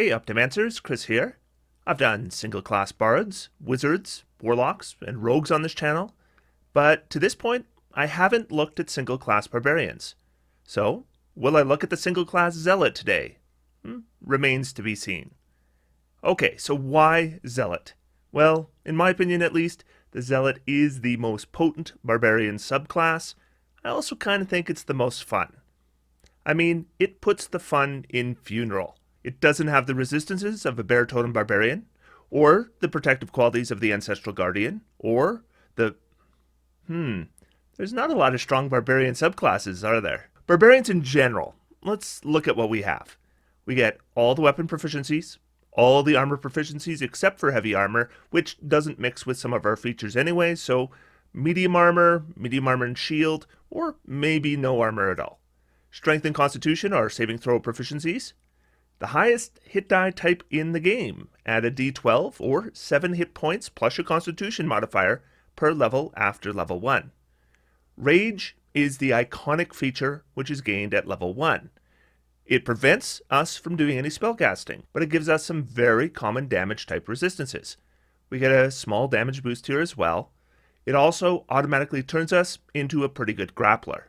Hey Optimancers, Chris here. I've done single class bards, wizards, warlocks, and rogues on this channel, but to this point, I haven't looked at single class barbarians. So, will I look at the single class zealot today? Remains to be seen. Okay, so why zealot? Well, in my opinion at least, the zealot is the most potent barbarian subclass. I also kind of think it's the most fun. I mean, it puts the fun in funeral. It doesn't have the resistances of a bear totem barbarian, or the protective qualities of the ancestral guardian, or the... There's not a lot of strong barbarian subclasses, are there? Barbarians in general. Let's look at what we have. We get all the weapon proficiencies, all the armor proficiencies except for heavy armor, which doesn't mix with some of our features anyway, so medium armor and shield, or maybe no armor at all. Strength and constitution are saving throw proficiencies. The highest hit die type in the game at a d12 or 7 hit points plus your constitution modifier per level after level 1. Rage is the iconic feature which is gained at level 1. It prevents us from doing any spellcasting, but it gives us some very common damage type resistances. We get a small damage boost here as well. It also automatically turns us into a pretty good grappler.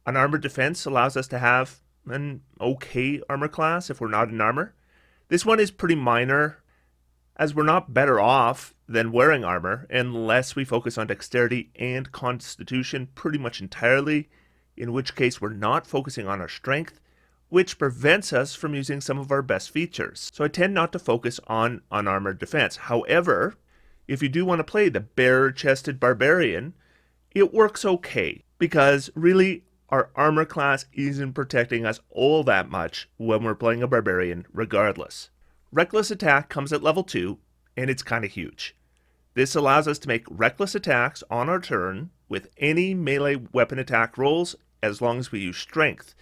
Unarmored defense allows us to have an okay armor class if we're not in armor. This one is pretty minor, as we're not better off than wearing armor unless we focus on dexterity and constitution pretty much entirely, in which case we're not focusing on our strength, which prevents us from using some of our best features. So I tend not to focus on unarmored defense. However, if you do want to play the bare-chested barbarian, it works okay, because really our armor class isn't protecting us all that much when we're playing a barbarian regardless. Reckless attack comes at level 2, and it's kind of huge. This allows us to make reckless attacks on our turn with any melee weapon attack rolls as long as we use strength.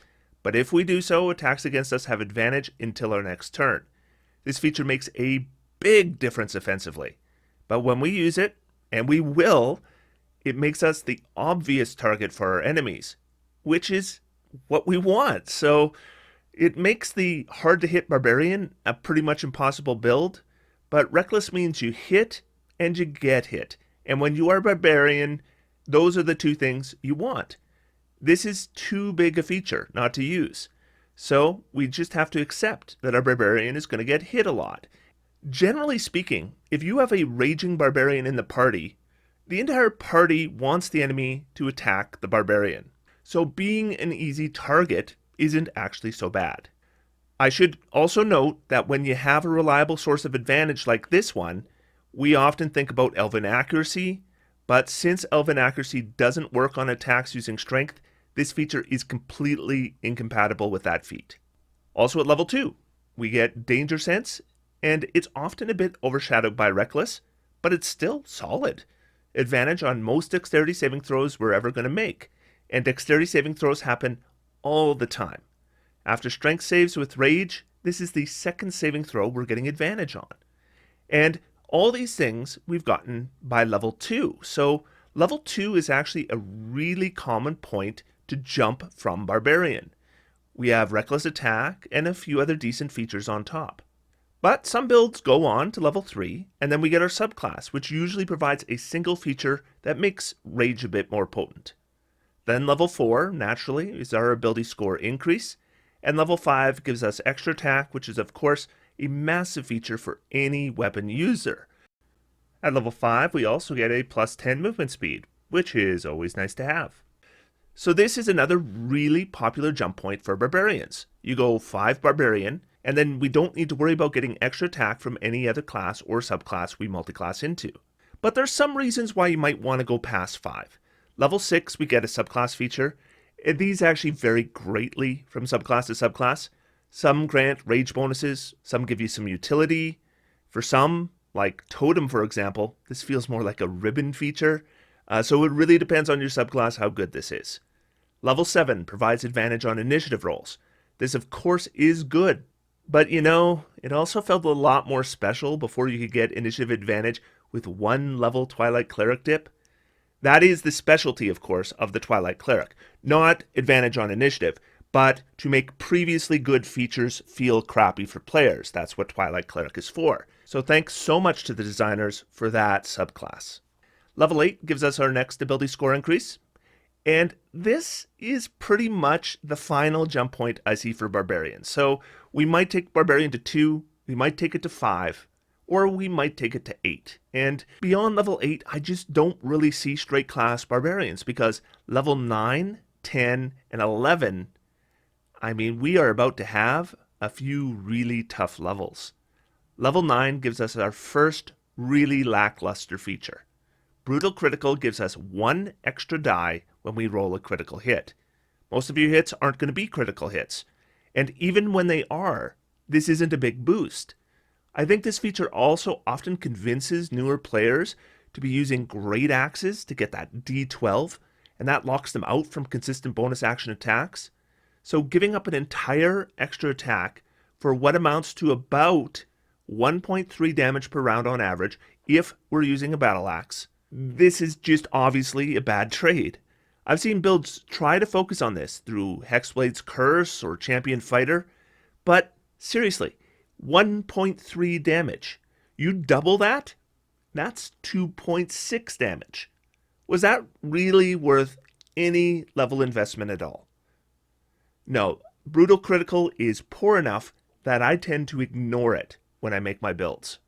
But if we do so, attacks against us have advantage until our next turn. This feature makes a big difference offensively. But when we use it, and we will, it makes us the obvious target for our enemies, which is what we want. So it makes the hard to hit barbarian a pretty much impossible build, but reckless means you hit and you get hit. And when you are barbarian, those are the two things you want. This is too big a feature not to use. So we just have to accept that our barbarian is going to get hit a lot. Generally speaking, if you have a raging barbarian in the party, the entire party wants the enemy to attack the barbarian. So being an easy target isn't actually so bad. I should also note that when you have a reliable source of advantage like this one, we often think about elven accuracy, but since elven accuracy doesn't work on attacks using strength, this feature is completely incompatible with that feat. Also at level 2, we get danger sense, and it's often a bit overshadowed by reckless, but it's still solid. Advantage on most dexterity saving throws we're ever going to make. And dexterity saving throws happen all the time. After strength saves with rage, this is the second saving throw we're getting advantage on. And all these things we've gotten by level 2. So level 2 is actually a really common point to jump from barbarian. We have reckless attack and a few other decent features on top. But some builds go on to level 3, and then we get our subclass, which usually provides a single feature that makes rage a bit more potent. Then level 4, naturally, is our ability score increase, and level 5 gives us extra attack, which is of course a massive feature for any weapon user. At level 5, we also get a plus 10 movement speed, which is always nice to have. So this is another really popular jump point for barbarians. You go 5 barbarian, and then we don't need to worry about getting extra attack from any other class or subclass we multiclass into. But there's some reasons why you might want to go past 5. Level 6, we get a subclass feature. These actually vary greatly from subclass to subclass. Some grant rage bonuses, some give you some utility. For some, like Totem for example, this feels more like a ribbon feature. So it really depends on your subclass how good this is. Level 7 provides advantage on initiative rolls. This of course is good, but it also felt a lot more special before you could get initiative advantage with 1 level Twilight Cleric dip. That is the specialty, of course, of the Twilight Cleric. Not advantage on initiative, but to make previously good features feel crappy for players. That's what Twilight Cleric is for. So thanks so much to the designers for that subclass. Level 8 gives us our next ability score increase. And this is pretty much the final jump point I see for Barbarian. So we might take Barbarian to 2, we might take it to 5, or we might take it to 8. And beyond level 8, I just don't really see straight class Barbarians, because level 9, 10, and 11, I mean, we are about to have a few really tough levels. Level 9 gives us our first really lackluster feature. Brutal Critical gives us 1 extra die when we roll a critical hit. Most of your hits aren't going to be critical hits. And even when they are, this isn't a big boost. I think this feature also often convinces newer players to be using great axes to get that D12, and that locks them out from consistent bonus action attacks. So giving up an entire extra attack for what amounts to about 1.3 damage per round on average if we're using a battle axe, this is just obviously a bad trade. I've seen builds try to focus on this through Hexblade's Curse or Champion Fighter, but seriously, 1.3 damage. You double that? That's 2.6 damage. Was that really worth any level investment at all? No, Brutal Critical is poor enough that I tend to ignore it when I make my builds.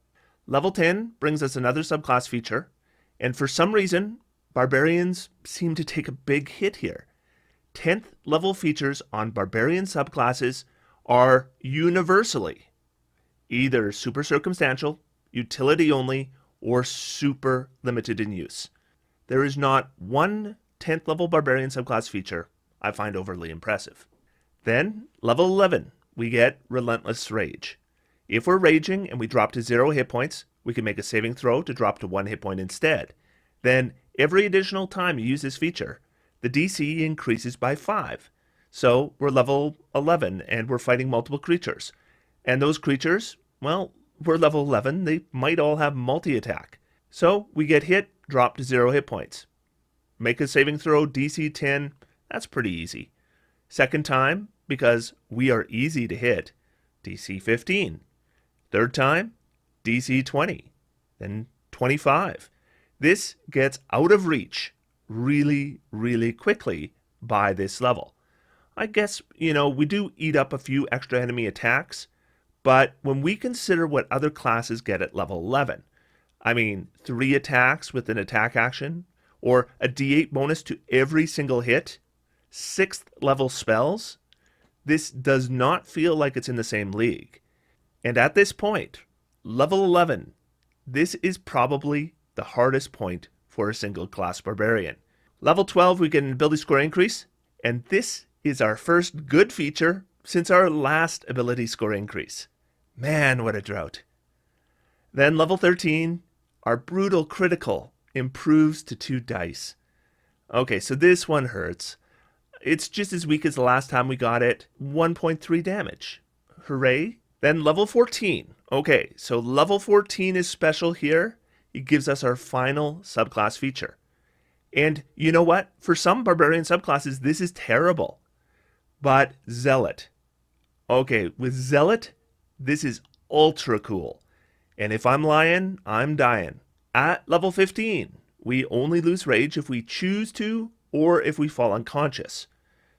Level 10 brings us another subclass feature, and for some reason, Barbarians seem to take a big hit here. 10th level features on Barbarian subclasses are universally either super circumstantial, utility only, or super limited in use. There is not one 10th level Barbarian subclass feature I find overly impressive. Then, level 11, we get Relentless Rage. If we're raging and we drop to 0 hit points, we can make a saving throw to drop to 1 hit point instead. Then, every additional time you use this feature, the DC increases by 5. So, we're level 11 and we're fighting multiple creatures. And those creatures, well, we're level 11, they might all have multi-attack. So, we get hit, drop to 0 hit points. Make a saving throw, DC 10, that's pretty easy. Second time, because we are easy to hit, DC 15. Third time, DC 20. Then 25. This gets out of reach really, really quickly by this level. I guess, we do eat up a few extra enemy attacks, but when we consider what other classes get at level 11, I mean, 3 attacks with an attack action, or a D8 bonus to every single hit, 6th level spells, this does not feel like it's in the same league. And at this point, level 11, this is probably the hardest point for a single class Barbarian. Level 12, we get an ability score increase, and this is our first good feature since our last ability score increase. Man, what a drought. Then level 13, our Brutal Critical improves to 2 dice. Okay, so this one hurts. It's just as weak as the last time we got it, 1.3 damage. Hooray. Then level 14. Okay, so level 14 is special here. It gives us our final subclass feature. And you know what? For some Barbarian subclasses, this is terrible. But Zealot. Okay, with Zealot, this is ultra cool. And if I'm lying, I'm dying. At level 15, we only lose rage if we choose to or if we fall unconscious.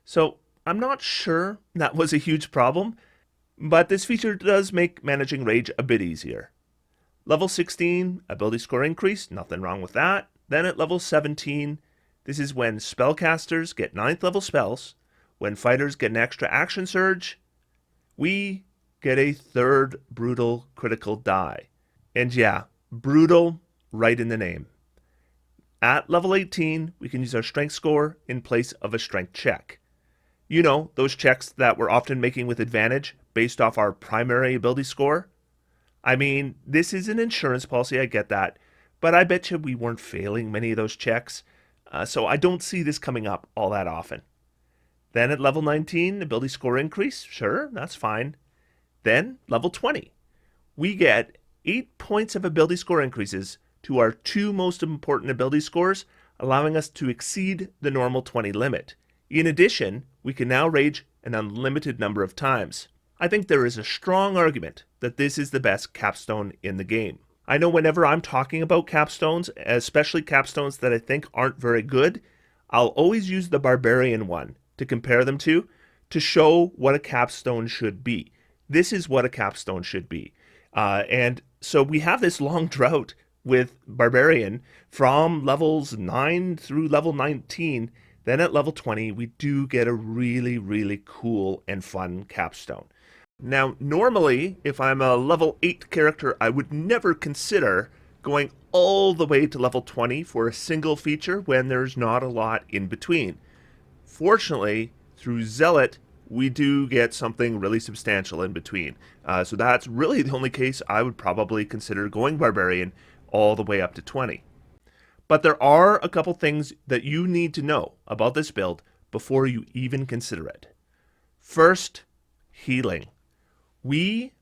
So I'm not sure that was a huge problem, but this feature does make managing rage a bit easier. Level 16, ability score increase, nothing wrong with that. Then at level 17, this is when spellcasters get 9th level spells. When fighters get an extra action surge, we get a 3rd Brutal Critical die. And yeah, brutal right in the name. At level 18, we can use our strength score in place of a strength check. You know, those checks that we're often making with advantage based off our primary ability score. I mean, this is an insurance policy, I get that, but I bet you we weren't failing many of those checks, so I don't see this coming up all that often. Then at level 19, ability score increase, sure, that's fine. Then level 20, we get 8 points of ability score increases to our 2 most important ability scores, allowing us to exceed the normal 20 limit. In addition, we can now rage an unlimited number of times. I think there is a strong argument that this is the best capstone in the game. I know whenever I'm talking about capstones, especially capstones that I think aren't very good, I'll always use the Barbarian one to compare them to show what a capstone should be. This is what a capstone should be. And so we have this long drought with Barbarian from levels 9 through level 19. Then at level 20, we do get a really, really cool and fun capstone. Now, normally, if I'm a level 8 character, I would never consider going all the way to level 20 for a single feature when there's not a lot in between. Fortunately, through Zealot, we do get something really substantial in between. So that's really the only case I would probably consider going Barbarian all the way up to 20. But there are a couple things that you need to know about this build before you even consider it. First, healing. We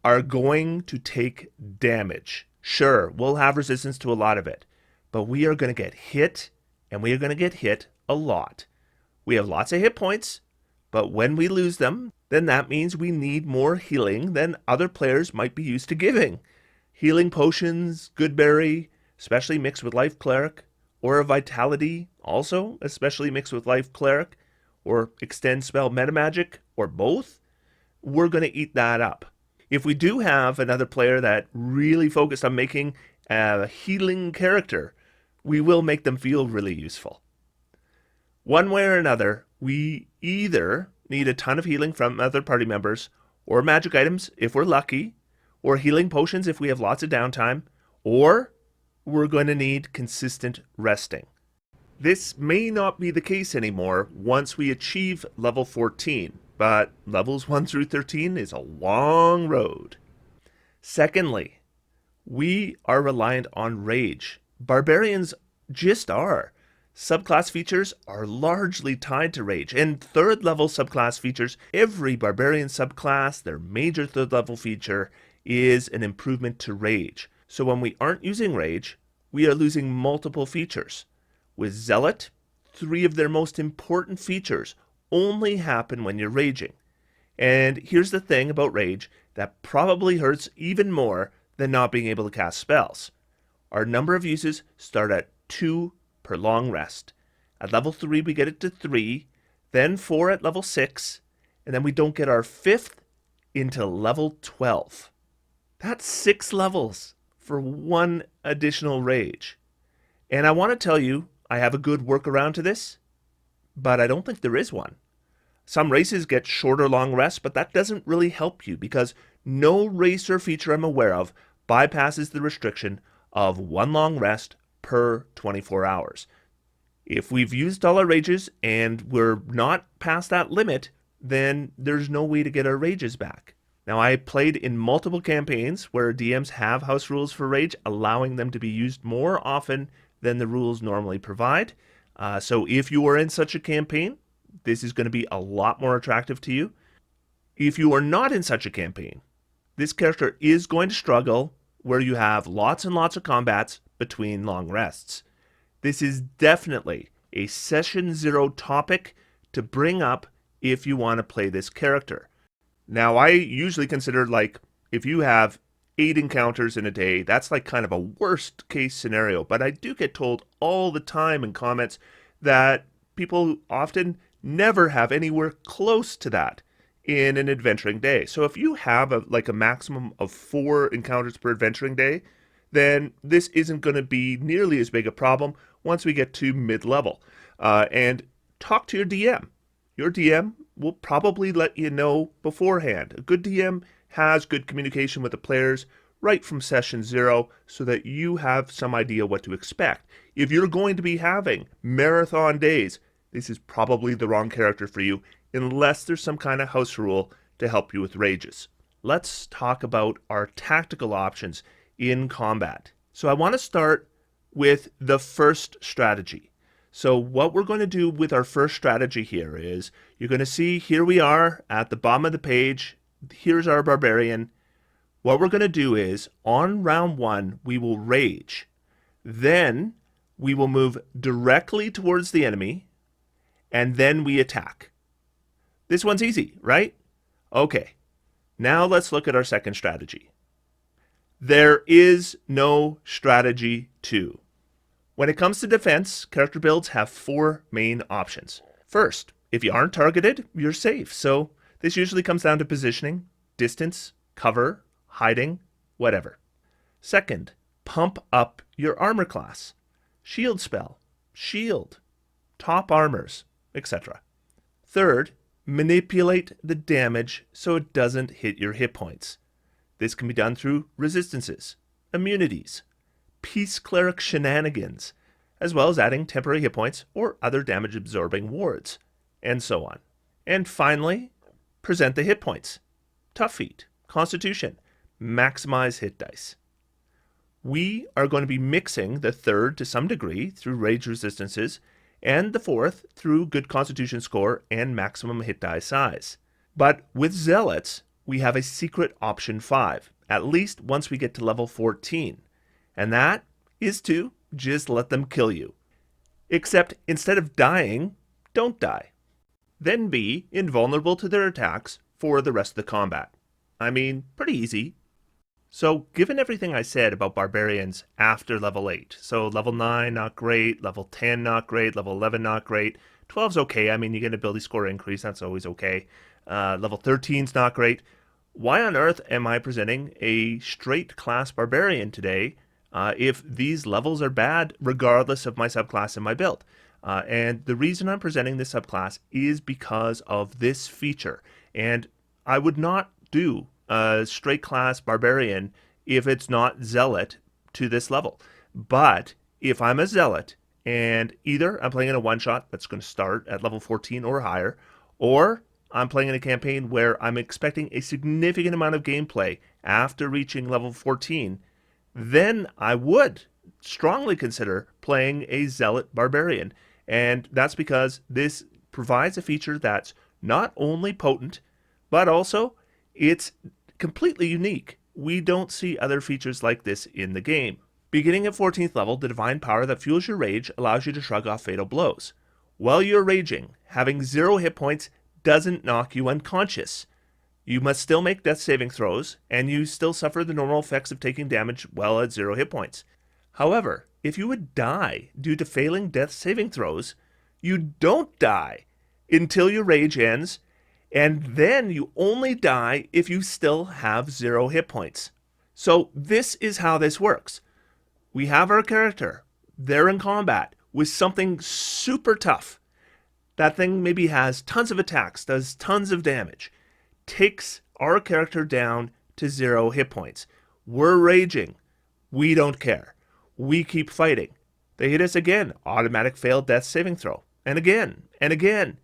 are going to take damage. Sure, we'll have resistance to a lot of it, but we are going to get hit, and we are going to get hit a lot. We have lots of hit points, but when we lose them, then that means we need more healing than other players might be used to giving. Healing potions, Goodberry, especially mixed with Life Cleric, or a Vitality, also especially mixed with Life Cleric, or Extend Spell Metamagic, or both, we're going to eat that up. If we do have another player that really focused on making a healing character, we will make them feel really useful. One way or another, we either need a ton of healing from other party members, or magic items if we're lucky, or healing potions if we have lots of downtime, or we're going to need consistent resting. This may not be the case anymore once we achieve level 14, but levels 1 through 13 is a long road. Secondly, we are reliant on rage. Barbarians just are. Subclass features are largely tied to rage, and third level subclass features, every Barbarian subclass, their major third level feature is an improvement to rage. So when we aren't using rage, we are losing multiple features. With Zealot, 3 of their most important features only happen when you're raging. And here's the thing about rage that probably hurts even more than not being able to cast spells. Our number of uses start at 2 per long rest. At level 3 we get it to 3, then 4 at level 6, and then we don't get our 5th into level 12. That's 6 levels for 1 additional rage. And I want to tell you, I have a good workaround to this, but I don't think there is one. Some races get shorter long rests, but that doesn't really help you because no race or feature I'm aware of bypasses the restriction of 1 long rest per 24 hours. If we've used all our rages and we're not past that limit, then there's no way to get our rages back. Now, I played in multiple campaigns where DMs have house rules for rage, allowing them to be used more often than the rules normally provide. So if you are in such a campaign, this is going to be a lot more attractive to you. If you are not in such a campaign, this character is going to struggle where you have lots and lots of combats between long rests. This is definitely a session 0 topic to bring up if you want to play this character. Now, I usually consider, like, if you have 8 encounters in a day, that's like kind of a worst case scenario. But I do get told all the time in comments that people often never have anywhere close to that in an adventuring day. So if you have a maximum of 4 encounters per adventuring day, then this isn't going to be nearly as big a problem once we get to mid-level. And talk to your DM. Your DM will probably let you know beforehand. A good DM has good communication with the players right from session 0 so that you have some idea what to expect. If you're going to be having marathon days, this is probably the wrong character for you unless there's some kind of house rule to help you with rages. Let's talk about our tactical options in combat. So I want to start with the first strategy. So what we're going to do with our first strategy here is, you're going to see here we are at the bottom of the page. Here's our Barbarian. What we're going to do is, on round 1, we will rage. Then we will move directly towards the enemy, and then we attack. This one's easy, right? Okay, now let's look at our second strategy. There is no strategy 2. When it comes to defense, character builds have 4 main options. First, if you aren't targeted, you're safe. So this usually comes down to positioning, distance, cover, hiding, whatever. Second, pump up your armor class. Shield spell, shield, top armors, etc. Third, manipulate the damage so it doesn't hit your hit points. This can be done through resistances, immunities, peace cleric shenanigans, as well as adding temporary hit points or other damage absorbing wards, and so on. And finally, present the hit points. Tough feat, constitution, maximize hit dice. We are going to be mixing the third to some degree through rage resistances, and the fourth through good constitution score and maximum hit die size. But with Zealots, we have a secret option 5, at least once we get to level 14, and that is to just let them kill you. Except instead of dying, don't die. Then be invulnerable to their attacks for the rest of the combat. I mean, pretty easy. So given everything I said about barbarians after level 8, so level 9 not great, level 10 not great, level 11 not great, 12's okay, I mean you get an ability score increase, that's always okay, level 13's not great, why on earth am I presenting a straight class barbarian today if these levels are bad regardless of my subclass and my build? And the reason I'm presenting this subclass is because of this feature, and I would not do a straight class barbarian if it's not zealot to this level. But if I'm a zealot and either I'm playing in a one shot that's going to start at level 14 or higher, or I'm playing in a campaign where I'm expecting a significant amount of gameplay after reaching level 14, then I would strongly consider playing a zealot barbarian. And that's because this provides a feature that's not only potent, but also it's completely unique. We don't see other features like this in the game. Beginning at 14th level, the divine power that fuels your rage allows you to shrug off fatal blows. While you're raging, having 0 hit points doesn't knock you unconscious. You must still make death saving throws, and you still suffer the normal effects of taking damage well at 0 hit points. However, if you would die due to failing death saving throws, you don't die until your rage ends, and then you only die if you still have 0 hit points. So this is how this works. We have our character. They're in combat with something super tough. That thing maybe has tons of attacks, does tons of damage, takes our character down to 0 hit points. We're raging. We don't care. We keep fighting. They hit us again. Automatic failed death saving throw. And again. And again.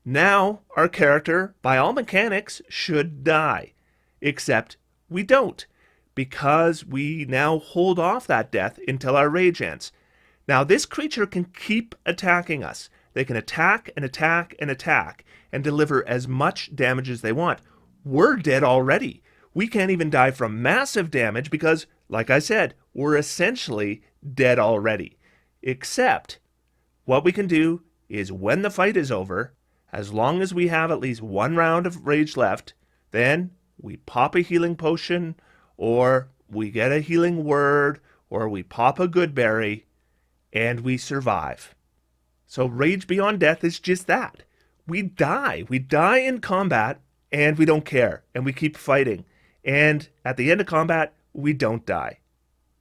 Now, our character, by all mechanics, should die. Except we don't, because we now hold off that death until our rage ends. Now, this creature can keep attacking us. They can attack and attack and attack and deliver as much damage as they want. We're dead already. We can't even die from massive damage because, like I said, we're essentially dead already. Except, what we can do is when the fight is over, as long as we have at least 1 round of rage left, then we pop a healing potion, or we get a healing word, or we pop a good berry, and we survive. So Rage Beyond Death is just that. We die. We die in combat, and we don't care, and we keep fighting. And at the end of combat, we don't die.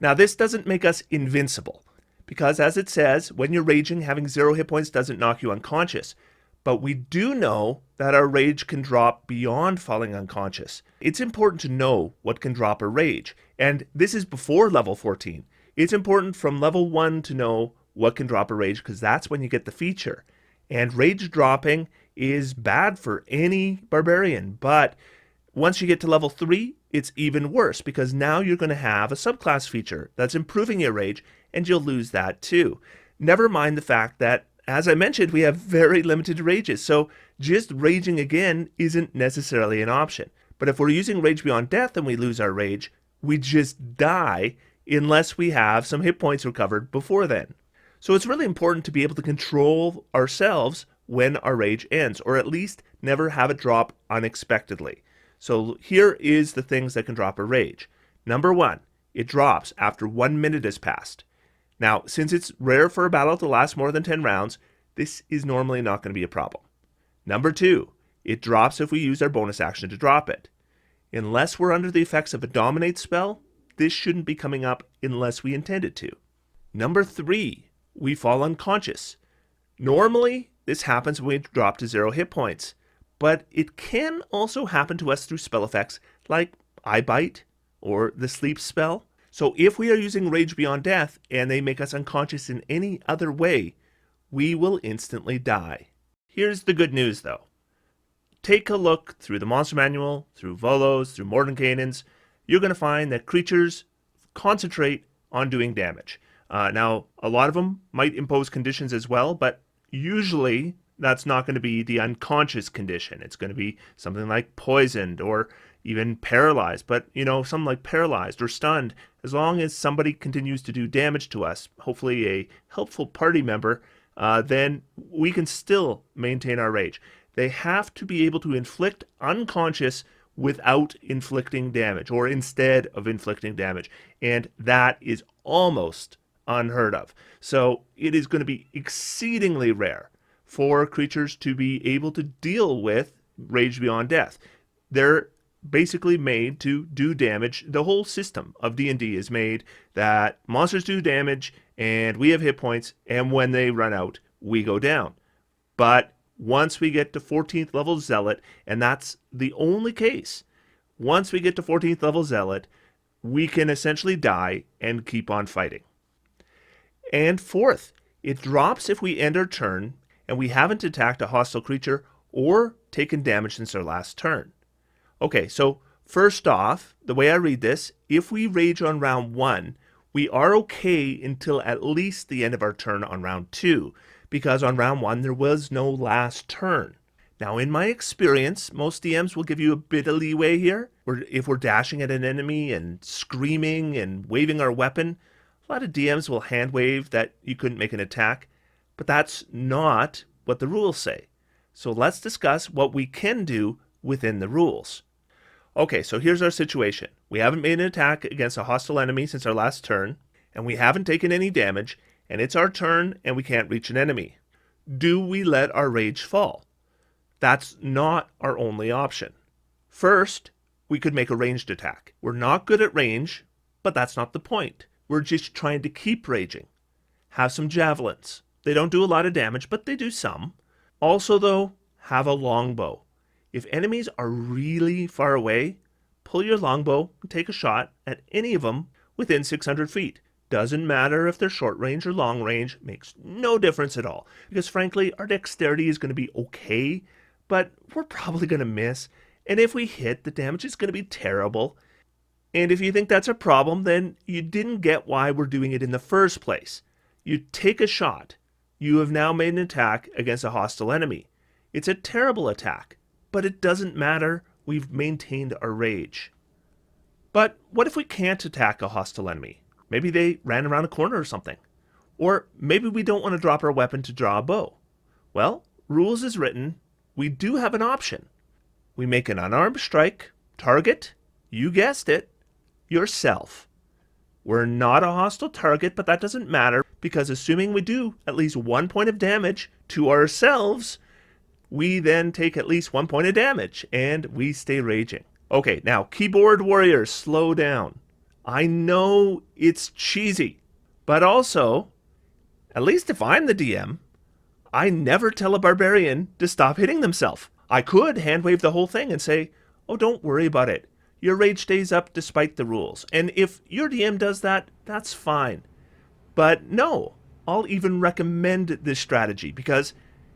Now, this doesn't make us invincible, because as it says, when you're raging, having 0 hit points doesn't knock you unconscious. But we do know that our rage can drop beyond falling unconscious. It's important to know what can drop a rage, and this is before level 14. It's important from level 1 to know what can drop a rage, because that's when you get the feature. And rage dropping is bad for any barbarian, but once you get to level 3, it's even worse, because now you're going to have a subclass feature that's improving your rage, and you'll lose that too. Never mind the fact that, as I mentioned, we have very limited rages, so just raging again isn't necessarily an option. But if we're using Rage Beyond Death and we lose our rage, we just die unless we have some hit points recovered before then. So it's really important to be able to control ourselves when our rage ends, or at least never have it drop unexpectedly. So here is the things that can drop our rage. Number 1, it drops after 1 minute has passed. Now, since it's rare for a battle to last more than 10 rounds, this is normally not going to be a problem. Number 2, it drops if we use our bonus action to drop it. Unless we're under the effects of a dominate spell, this shouldn't be coming up unless we intend it to. Number 3, we fall unconscious. Normally, this happens when we drop to 0 hit points, but it can also happen to us through spell effects like Eye Bite or the sleep spell. So if we are using Rage Beyond Death and they make us unconscious in any other way, we will instantly die. Here's the good news though. Take a look through the monster manual, through Volos, through Mordenkainen's. You're going to find that creatures concentrate on doing damage. Now, a lot of them might impose conditions as well, but usually that's not going to be the unconscious condition. It's going to be something like poisoned or even paralyzed. But, something like paralyzed or stunned, as long as somebody continues to do damage to us, hopefully a helpful party member, then we can still maintain our rage. They have to be able to inflict unconscious without inflicting damage, or instead of inflicting damage. And that is almost unheard of. So it is going to be exceedingly rare for creatures to be able to deal with Rage Beyond Death. They're basically made to do damage. The whole system of D&D is made that monsters do damage and we have hit points, and when they run out, we go down. But once we get to 14th level Zealot, and that's the only case, once we get to 14th level Zealot, we can essentially die and keep on fighting. And 4th, it drops if we end our turn and we haven't attacked a hostile creature or taken damage since our last turn. Okay, so first off, the way I read this, if we rage on round 1, we are okay until at least the end of our turn on round 2, because on round 1 there was no last turn. Now, in my experience, most DMs will give you a bit of leeway here, where if we're dashing at an enemy and screaming and waving our weapon, a lot of DMs will hand wave that you couldn't make an attack, but that's not what the rules say. So let's discuss what we can do within the rules. Okay, so here's our situation. We haven't made an attack against a hostile enemy since our last turn, and we haven't taken any damage, and it's our turn and we can't reach an enemy. Do we let our rage fall? That's not our only option. First, we could make a ranged attack. We're not good at range, but that's not the point. We're just trying to keep raging. Have some javelins. They don't do a lot of damage, but they do some. Also, though, have a longbow. If enemies are really far away, pull your longbow and take a shot at any of them within 600 feet. Doesn't matter if they're short range or long range, makes no difference at all. Because frankly, our dexterity is going to be okay, but we're probably going to miss. And if we hit, the damage is going to be terrible. And if you think that's a problem, then you didn't get why we're doing it in the first place. You take a shot. You have now made an attack against a hostile enemy. It's a terrible attack, but it doesn't matter. We've maintained our rage. But what if we can't attack a hostile enemy? Maybe they ran around a corner or something. Or maybe we don't want to drop our weapon to draw a bow. Well, rules is written, we do have an option. We make an unarmed strike, target, you guessed it, yourself. We're not a hostile target, but that doesn't matter, because assuming we do at least 1 point of damage to ourselves, we then take at least 1 point of damage, and we stay raging. Okay, now, keyboard warriors, slow down. I know it's cheesy, but also, at least if I'm the DM, I never tell a barbarian to stop hitting themselves. I could hand wave the whole thing and say, oh, don't worry about it. Your rage stays up despite the rules. And if your DM does that, that's fine. But no, I'll even recommend this strategy because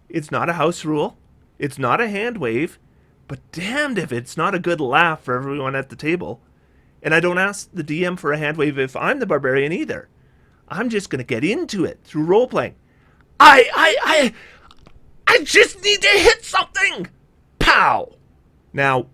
it's not a house rule. It's not a hand wave. But damned if it's not a good laugh for everyone at the table. And I don't ask the DM for a hand wave if I'm the barbarian either. I'm just going to get into it through role-playing. I just need to hit something! Pow! Now,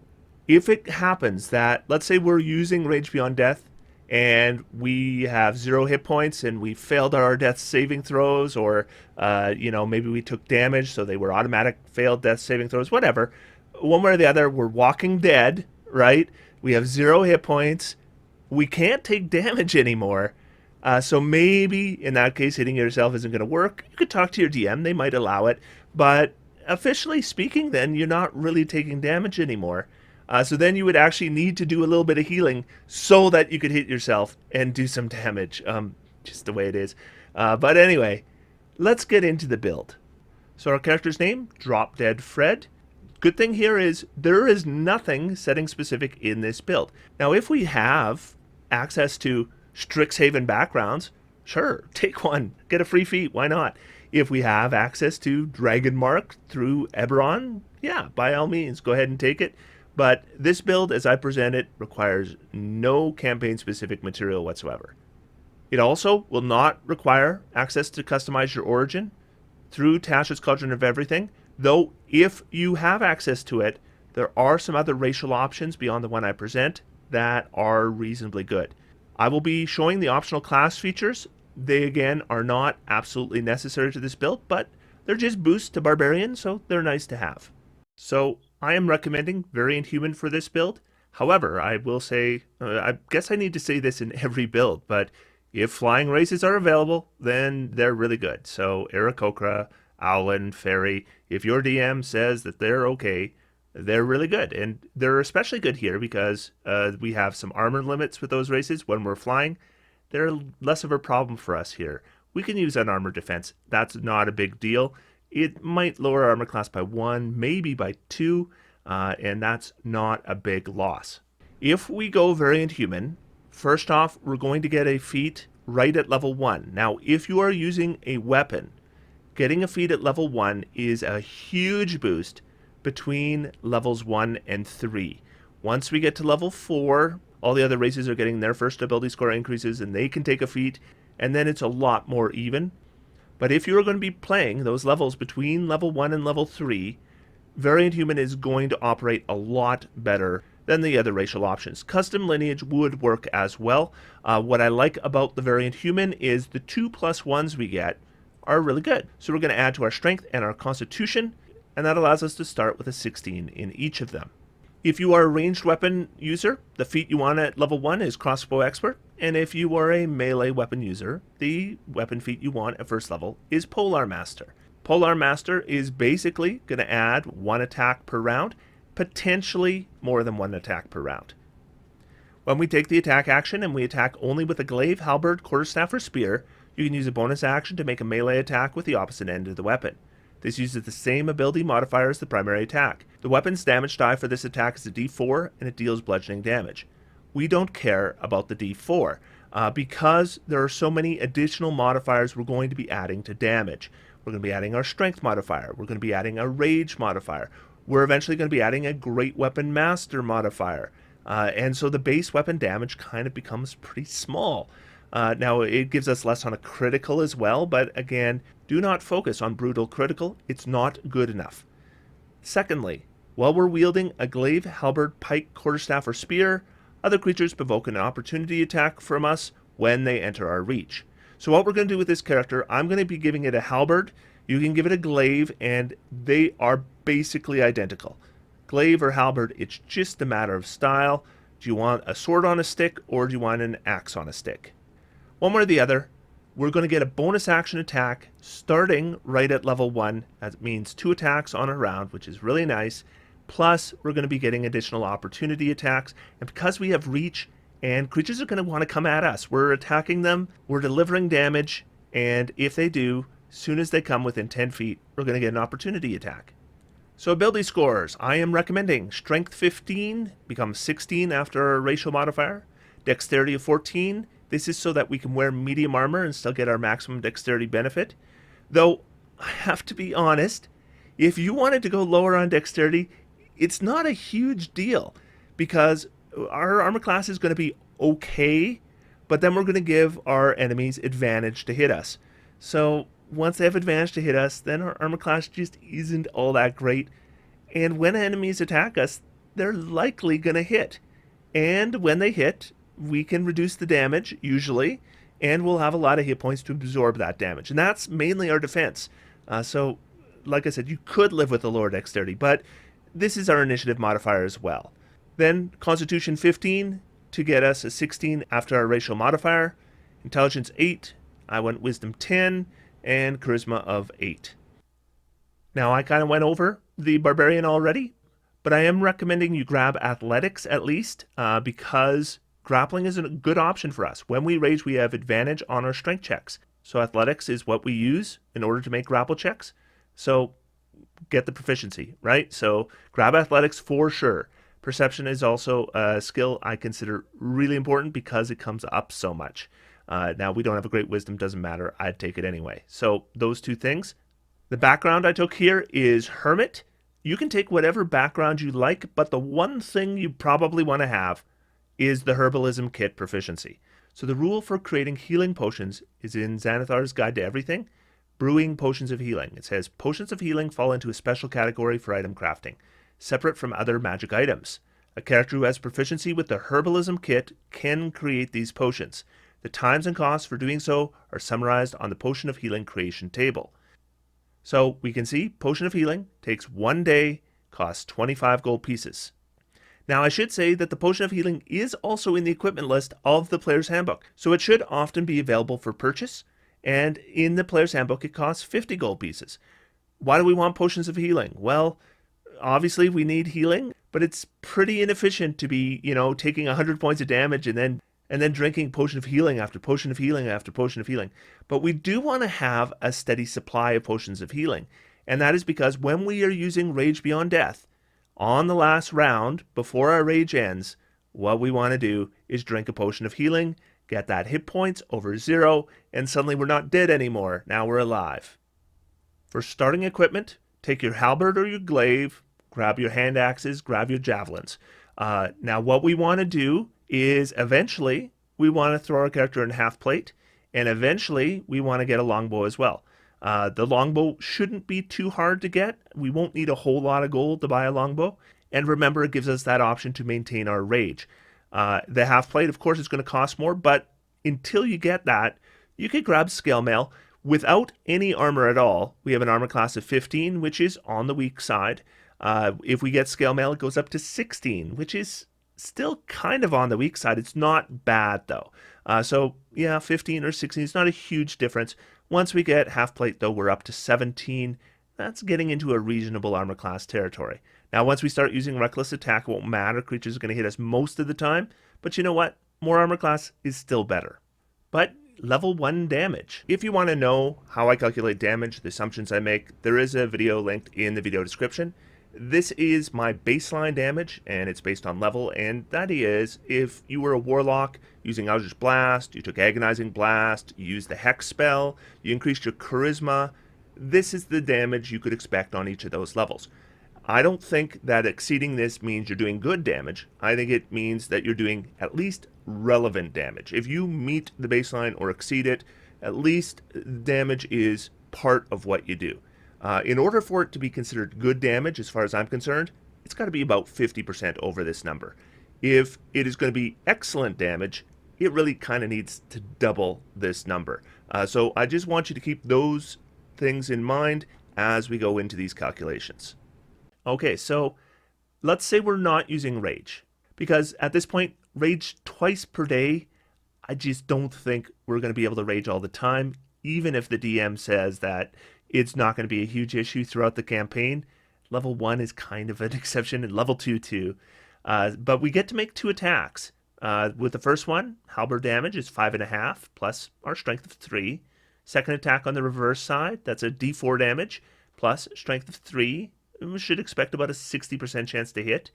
if it happens that, let's say we're using Rage Beyond Death, and we have 0 hit points and we failed our death saving throws, or maybe we took damage, so they were automatic failed death saving throws, whatever. One way or the other, we're walking dead, right? We have 0 hit points. We can't take damage anymore. So maybe in that case, hitting yourself isn't going to work. You could talk to your DM, they might allow it. But officially speaking, then you're not really taking damage anymore. So then you would actually need to do a little bit of healing so that you could hit yourself and do some damage. Just the way it is. But anyway, let's get into the build. So our character's name, Drop Dead Fred. Good thing here is there is nothing setting specific in this build. Now, if we have access to Strixhaven backgrounds, sure, take one. Get a free feat. Why not? If we have access to Dragonmark through Eberron, yeah, by all means, go ahead and take it. But this build, as I present it, requires no campaign-specific material whatsoever. It also will not require access to customize your origin through Tasha's Cauldron of Everything, though if you have access to it, there are some other racial options beyond the one I present that are reasonably good. I will be showing the optional class features. They, again, are not absolutely necessary to this build, but they're just boosts to Barbarian, so they're nice to have. So I am recommending Variant Human for this build. However, I will say, I guess I need to say this in every build, but if flying races are available, then they're really good. So Aarakocra, Owlin, Fairy, if your DM says that they're okay, they're really good. And they're especially good here because we have some armor limits with those races when we're flying. They're less of a problem for us here. We can use unarmored defense. That's not a big deal. It might lower our armor class by 1, maybe by 2, and that's not a big loss. If we go Variant Human, first off, we're going to get a feat right at level 1. Now, if you are using a weapon, getting a feat at level 1 is a huge boost between levels 1 and 3. Once we get to level 4, all the other races are getting their first ability score increases and they can take a feat, and then it's a lot more even. But if you're going to be playing those levels between level 1 and level 3, Variant Human is going to operate a lot better than the other racial options. Custom Lineage would work as well. What I like about the Variant Human is the 2+1s we get are really good. So we're going to add to our Strength and our Constitution, and that allows us to start with a 16 in each of them. If you are a ranged weapon user, the feat you want at level 1 is Crossbow Expert, and if you are a melee weapon user, the weapon feat you want at first level is Polar Master. Polar Master is basically going to add 1 attack per round, potentially more than 1 attack per round. When we take the attack action and we attack only with a glaive, halberd, quarterstaff, or spear, you can use a bonus action to make a melee attack with the opposite end of the weapon. This uses the same ability modifier as the primary attack. The weapon's damage die for this attack is a d4, and it deals bludgeoning damage. We don't care about the d4, because there are so many additional modifiers we're going to be adding to damage. We're going to be adding our strength modifier. We're going to be adding a rage modifier. We're eventually going to be adding a great weapon master modifier. And so the base weapon damage kind of becomes pretty small. Now, it gives us less on a critical as well, but again, do not focus on brutal critical. It's not good enough. Secondly, while we're wielding a glaive, halberd, pike, quarterstaff, or spear, other creatures provoke an opportunity attack from us when they enter our reach. So what we're going to do with this character, I'm going to be giving it a halberd. You can give it a glaive, and they are basically identical. Glaive or halberd, it's just a matter of style. Do you want a sword on a stick, or do you want an axe on a stick? One way or the other, we're going to get a bonus action attack starting right at level 1. That means 2 attacks on a round, which is really nice. Plus, we're going to be getting additional opportunity attacks. And because we have reach, and creatures are going to want to come at us, we're attacking them, we're delivering damage, and if they do, as soon as they come within 10 feet, we're going to get an opportunity attack. So ability scores, I am recommending Strength 15 becomes 16 after our racial modifier, Dexterity of 14. This is so that we can wear medium armor and still get our maximum dexterity benefit. Though, I have to be honest, if you wanted to go lower on dexterity, it's not a huge deal, because our armor class is going to be okay, but then we're going to give our enemies advantage to hit us. So once they have advantage to hit us, then our armor class just isn't all that great. And when enemies attack us, they're likely going to hit. And when they hit, we can reduce the damage, usually, and we'll have a lot of hit points to absorb that damage. And that's mainly our defense. So, like I said, you could live with the lower dexterity, but this is our initiative modifier as well. Then Constitution 15 to get us a 16 after our racial modifier. Intelligence 8, I went Wisdom 10, and Charisma of 8. Now, I kind of went over the Barbarian already, but I am recommending you grab Athletics at least, because grappling is a good option for us. When we rage, we have advantage on our strength checks. So Athletics is what we use in order to make grapple checks. So get the proficiency, right? So grab Athletics for sure. Perception is also a skill I consider really important because it comes up so much. Now, we don't have a great Wisdom, doesn't matter. I'd take it anyway. So those two things. The background I took here is Hermit. You can take whatever background you like, but the one thing you probably want to have is the Herbalism Kit proficiency. So the rule for creating healing potions is in Xanathar's Guide to Everything, Brewing Potions of Healing. It says, potions of healing fall into a special category for item crafting, separate from other magic items. A character who has proficiency with the Herbalism Kit can create these potions. The times and costs for doing so are summarized on the Potion of Healing creation table. So we can see Potion of Healing takes 1 day, costs 25 gold pieces. Now, I should say that the Potion of Healing is also in the equipment list of the Player's Handbook, so it should often be available for purchase, and in the Player's Handbook it costs 50 gold pieces. Why do we want Potions of Healing? Well, obviously we need healing, but it's pretty inefficient to be, taking 100 points of damage and then drinking Potion of Healing after Potion of Healing after Potion of Healing. But we do want to have a steady supply of Potions of Healing, and that is because when we are using Rage Beyond Death, on the last round, before our rage ends, what we want to do is drink a Potion of Healing, get that hit points over 0, and suddenly we're not dead anymore. Now we're alive. For starting equipment, take your halberd or your glaive, grab your hand axes, grab your javelins. Now what we want to do is eventually we want to throw our character in half plate, and eventually we want to get a longbow as well. The longbow shouldn't be too hard to get. We won't need a whole lot of gold to buy a longbow. And remember, it gives us that option to maintain our rage. The half plate, of course, is going to cost more, but until you get that, you could grab scale mail without any armor at all. We have an armor class of 15, which is on the weak side. If we get scale mail, it goes up to 16, which is still kind of on the weak side. It's not bad, though. So, yeah, 15 or 16 is not a huge difference. Once we get half plate, though, we're up to 17. That's getting into a reasonable armor class territory. Now, once we start using reckless attack, it won't matter. Creatures are going to hit us most of the time. But you know what? More armor class is still better. But level 1 damage. If you want to know how I calculate damage, the assumptions I make, there is a video linked in the video description. This is my baseline damage, and it's based on level, and that is, if you were a warlock using Eldritch Blast, you took Agonizing Blast, you used the Hex spell, you increased your Charisma, this is the damage you could expect on each of those levels. I don't think that exceeding this means you're doing good damage. I think it means that you're doing at least relevant damage. If you meet the baseline or exceed it, at least damage is part of what you do. In order for it to be considered good damage, as far as I'm concerned, it's got to be about 50% over this number. If it is going to be excellent damage, it really kind of needs to double this number. So I just want you to keep those things in mind as we go into these calculations. Okay, so let's say we're not using Rage, because at this point, Rage twice per day, I just don't think we're going to be able to Rage all the time, even if the DM says that it's not going to be a huge issue throughout the campaign. Level 1 is kind of an exception, and level 2 too. But we get to make 2 attacks. With the first one, halberd damage is 5.5 plus our strength of 3. Second attack on the reverse side, that's a d4 damage plus strength of 3. We should expect about a 60% chance to hit.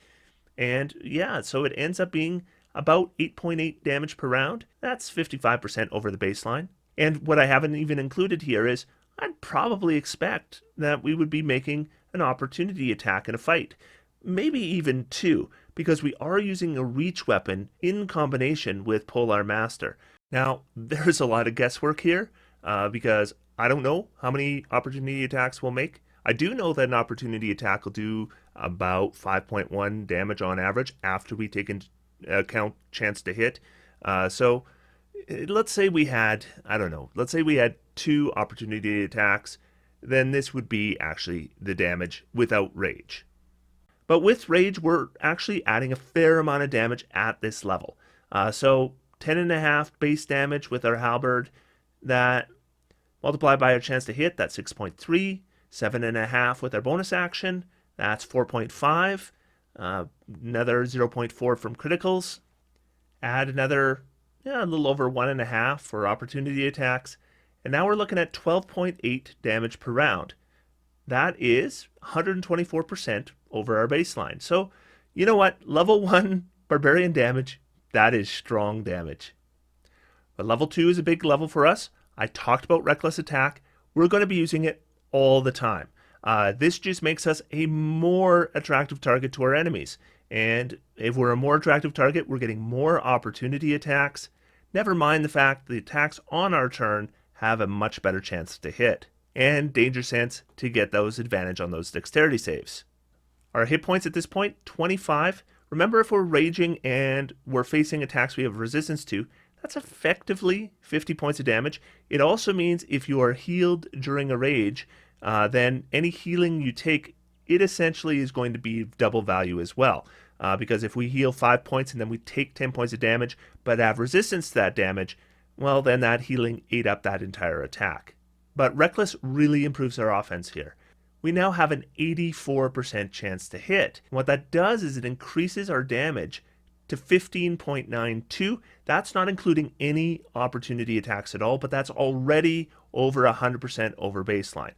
And yeah, so it ends up being about 8.8 damage per round. That's 55% over the baseline. And what I haven't even included here is I'd probably expect that we would be making an opportunity attack in a fight. Maybe even 2, because we are using a reach weapon in combination with Polar Master. Now, there's a lot of guesswork here, because I don't know how many opportunity attacks we'll make. I do know that an opportunity attack will do about 5.1 damage on average after we take into account chance to hit. So let's say we had, I don't know, let's say we had 2 opportunity attacks, then this would be actually the damage without rage. But with rage, we're actually adding a fair amount of damage at this level. So 10.5 base damage with our halberd, that multiplied by our chance to hit, that's 6.3. 7.5 with our bonus action, that's 4.5. Another 0.4 from criticals. Add another, a little over 1.5 for opportunity attacks. And now we're looking at 12.8 damage per round. That is 124% over our baseline. So, you know what? Level 1 Barbarian damage, that is strong damage. But level 2 is a big level for us. I talked about Reckless Attack. We're going to be using it all the time. This just makes us a more attractive target to our enemies. And if we're a more attractive target, we're getting more opportunity attacks. Never mind the fact the attacks on our turn have a much better chance to hit. And Danger Sense to get those advantage on those dexterity saves. Our hit points at this point, 25. Remember, if we're raging and we're facing attacks we have resistance to, that's effectively 50 points of damage. It also means if you are healed during a rage, then any healing you take, it essentially is going to be double value as well. Because if we heal 5 points and then we take 10 points of damage, but have resistance to that damage, well, then that healing ate up that entire attack. But Reckless really improves our offense here. We now have an 84% chance to hit. And what that does is it increases our damage to 15.92. That's not including any opportunity attacks at all, but that's already over 100% over baseline.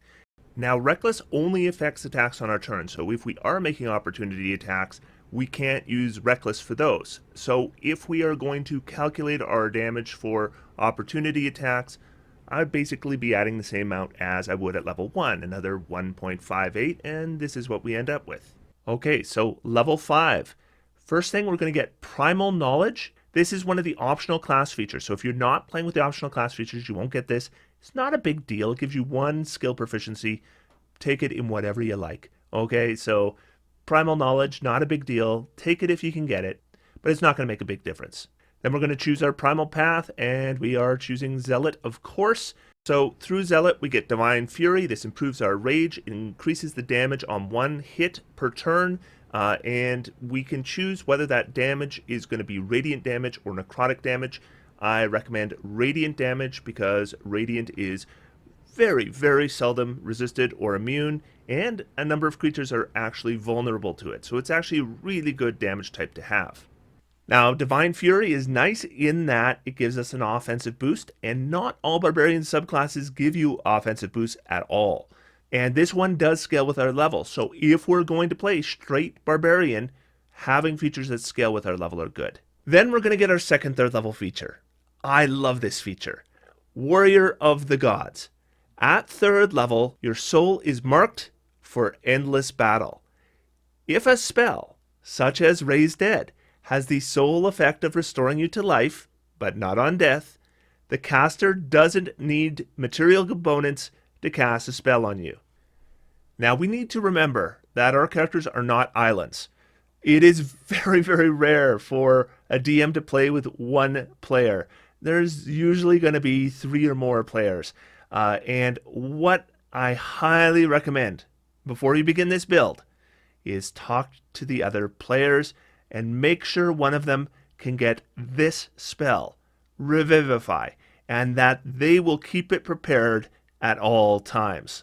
Now, Reckless only affects attacks on our turn, so if we are making opportunity attacks, we can't use Reckless for those. So if we are going to calculate our damage for opportunity attacks, I'd basically be adding the same amount as I would at level 1, another 1.58, and this is what we end up with. Okay, so level 5. First thing, we're going to get Primal Knowledge. This is one of the optional class features, so if you're not playing with the optional class features, you won't get this. It's not a big deal. It gives you 1 skill proficiency. Take it in whatever you like. Okay, so Primal Knowledge, not a big deal. Take it if you can get it, but it's not going to make a big difference. Then we're going to choose our primal path, and we are choosing Zealot, of course. So through Zealot, we get Divine Fury. This improves our rage. It increases the damage on 1 hit per turn, and we can choose whether that damage is going to be radiant damage or necrotic damage. I recommend radiant damage because radiant is very, very seldom resisted or immune, and a number of creatures are actually vulnerable to it. So it's actually a really good damage type to have. Now, Divine Fury is nice in that it gives us an offensive boost, and not all Barbarian subclasses give you offensive boosts at all. And this one does scale with our level, so if we're going to play straight Barbarian, having features that scale with our level are good. Then we're going to get our second, third level feature. I love this feature. Warrior of the Gods. At 3rd level, your soul is marked for endless battle. If a spell, such as Raise Dead, has the sole effect of restoring you to life, but not on death, the caster doesn't need material components to cast a spell on you. Now, we need to remember that our characters are not islands. It is very, very rare for a DM to play with 1 player. There's usually going to be 3 or more players. And what I highly recommend before you begin this build is talk to the other players and make sure one of them can get this spell, Revivify, and that they will keep it prepared at all times.